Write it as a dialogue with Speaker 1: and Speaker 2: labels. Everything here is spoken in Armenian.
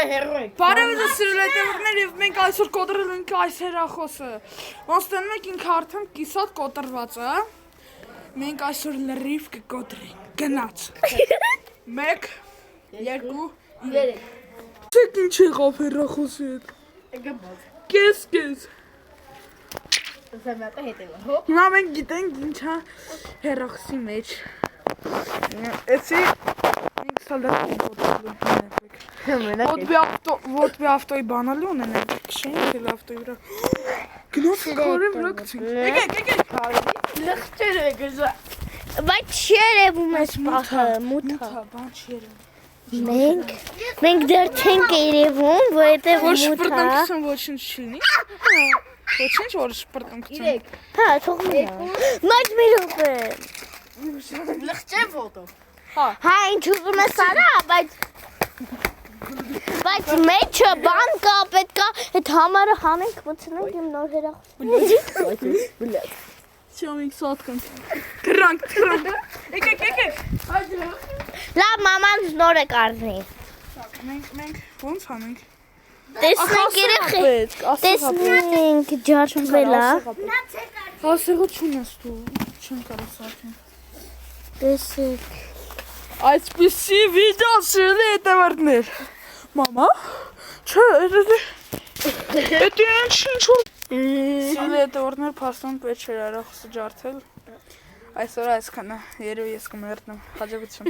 Speaker 1: Բարև ձեզ սիրելի հետևորդներ, եւ մենք այսօր կոտրել ենք այս հերախոսը։ Ոնց տենում եք ինքը արդեն կիսատ կոտրված է։ Մենք այսօր լրիվ կկոտրենք։ Գնաց։ 1 2 3 Չեք ինչ եղավ հերախոսի հետ։ Կես։ Հիմա մենք գիտենք ինչա հերախոսի մեջ։ Էսի մենք սալատ կոտրել Вот бы автоյի բանալի ունենենք, քշենք էլ ավտոյի վրա։ Գնաց քարի վրա գցենք։ Եկեք։
Speaker 2: Լղջեր է գզա։ Բայց չերևում է պահը, մութը։
Speaker 1: Բան չերևում։
Speaker 2: Մենք դեռ չենք երևում, որովհետև
Speaker 1: Որ
Speaker 2: մութ է։
Speaker 1: շպրտանքսն ոչինչ չի լինի։ Ոչինչ որ շպրտանքսն։
Speaker 2: Հա, թողնի։ Բայց մի րոպե։
Speaker 3: Լղջեր ոտո։
Speaker 2: Հա, ինչ ուզում ես արա, բայց մեջը բան կա, պետք է այդ համարը հանենք, մտցնենք իմ նոր հերախոսը։
Speaker 1: Չեմ ինքս սատկանք։ Կրանք։ Եկեք։
Speaker 2: Լավ, մաման նոր է կառնի։
Speaker 1: Մենք ոնց անենք։
Speaker 2: Տեսնենք երեխեք, տեսնենք ջարդվելա։
Speaker 1: Հասեղություն ես դու, չեմ կարող սարքեն։
Speaker 2: Տեսեք։
Speaker 1: Այսպիսի վիդեո սիրելի հետևորդներ։ Մամա, չէ, դա ինչ որ սիրելի հետևորդներ փաստորեն պետք չէր հերախոսը ջարդել։ Այսօր այսքանը, երևի ես կմերտնեմ, հաջողություն։